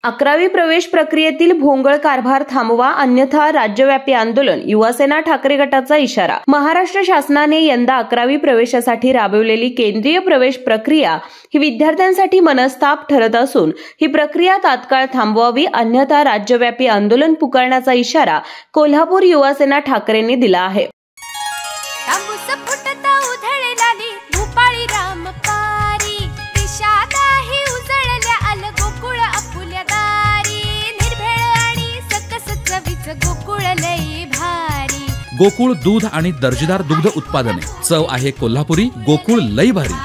11वी प्रवेश प्रक्रियेतील भोंगळ कारभार थांबवा अन्यथा राज्यव्यापी आंदोलन, युवासेना ठाकरे गटाचा इशारा। महाराष्ट्र शासनाने यंदा 11वी प्रवेशासाठी राबवलेली केंद्रीय प्रवेश प्रक्रिया ही विद्यार्थ्यांसाठी मनस्ताप ठरत असून ही प्रक्रिया तात्काळ थांबवावी अन्यथा राज्यव्यापी आंदोलन पुकारण्याचा इशारा कोल्हापूर युवासेना ठाकरेंनी दिला आहे। गोकुळ दूध आणि दर्जेदार दुग्ध उत्पादने, चव आहे कोल्हापुरी, गोकुळ लई भारी।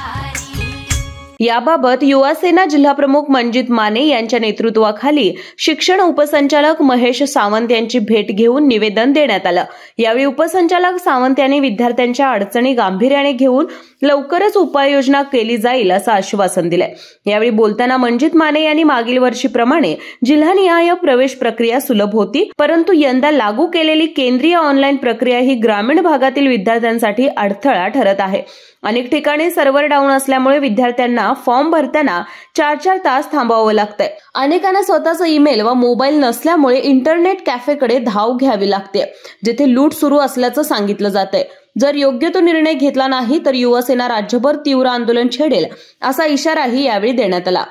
याबाबत युवासेना जिल्हाप्रमुख मंजित माने यांच्या नेतृत्वाखाली शिक्षण उपसंचालक महेश सावंत यांची भेट घेऊन निवेदन देण्यात आलं। यावेळी उपसंचालक सावंत यांनी विद्यार्थ्यांच्या अडचणी गांभीर्याने घेऊन लवकरच उपाययोजना केली जाईल असं आश्वासन दिलंय। यावेळी बोलताना मंजित माने यांनी मागील वर्षीप्रमाणे जिल्हानिहाय प्रवेश प्रक्रिया सुलभ होती, परंतु यंदा लागू केलेली केंद्रीय ऑनलाईन प्रक्रिया ही ग्रामीण भागातील विद्यार्थ्यांसाठी अडथळा ठरत आहे। अनेक ठिकाणी सर्व्हर डाऊन असल्यामुळे विद्यार्थ्यांना फॉर्म भरताना 4-4 तास थांबावं लागतंय। अनेकांना स्वतःचा ईमेल व मोबाईल नसल्यामुळे इंटरनेट कॅफेकडे धाव घ्यावी लागते, जिथे लूट सुरू असल्याचं सांगितलं जातंय। जर योग्य तो निर्णय घेतला नाही तर युवासेना राज्यभर तीव्र आंदोलन छेडेल असा इशाराही यावेळी देण्यात आला।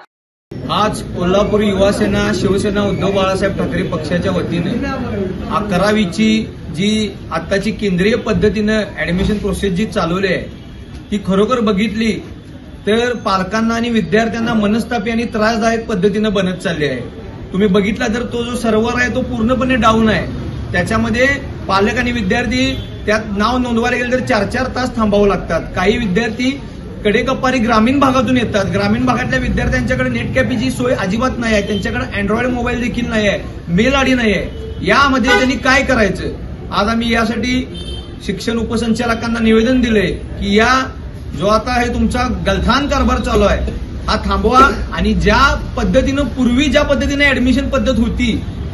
आज कोल्हापूर युवासेना शिवसेना उद्धव बाळासाहेब ठाकरे पक्षाच्या वतीने 11वीची जी आताची केंद्रीय पद्धतीने ऍडमिशन प्रोसेस जी चालवली आहे ती खरोखर बघितली तर पालकांना आणि विद्यार्थ्यांना मनस्तापी आणि त्रासदायक पद्धतीने बनत चालली आहे। तुम्ही बघितला तर तो जो सर्व्हर आहे तो पूर्णपणे डाऊन आहे। त्याच्यामध्ये पालक आणि विद्यार्थी त्यात नाव नोंदवायला गेले तर 4-4 तास थांबावं लागतात। काही विद्यार्थी कडेकपारी ग्रामीण भागातून येतात। ग्रामीण भागातल्या विद्यार्थ्यांच्याकडे नेट कॅफेची सोय अजिबात नाही आहे, त्यांच्याकडे अँड्रॉइड मोबाईल देखील नाही आहे, मेल आयडी नाही आहे। यामध्ये त्यांनी काय करायचं? आज आम्ही यासाठी शिक्षण उपसंचालकांना निवेदन दिलंय की या जो आता आहे तुमचा गलथान कारभार चालू आहे हा थांबवा आणि ज्या पद्धतीनं पूर्वी ज्या पद्धतीने ऍडमिशन पद्धत होती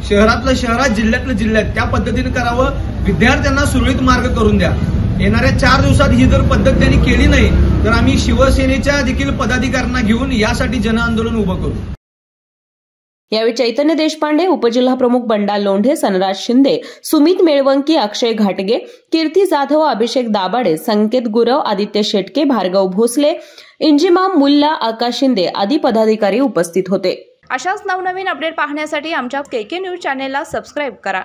शहरातलं शहरात जिल्ह्यातलं जिल्ह्यात त्या पद्धतीने करावं, विद्यार्थ्यांना सुरळीत मार्ग करून द्या। येणाऱ्या 4 दिवसात ही जर पद्धत त्यांनी केली नाही तर आम्ही शिवसेनेच्या देखील पदाधिकाऱ्यांना घेऊन यासाठी जनआंदोलन उभं करू। यावेळी चैतन्य देशपांडे, उपजिल्हाप्रमुख बंडा लोंढे, सनराज शिंदे, सुमित मेळवंकी, अक्षय घाटगे, कीर्ती जाधव, अभिषेक दाभाडे, संकेत गुरव, आदित्य शेटके, भार्गव भोसले, इंजिमाम मुल्ला, आकाश शिंदे आदी पदाधिकारी उपस्थित होते। अशाच नवनवीन अपडेट पाहण्यासाठी आमच्या KK न्यूज चॅनेलला सबस्क्राईब करा।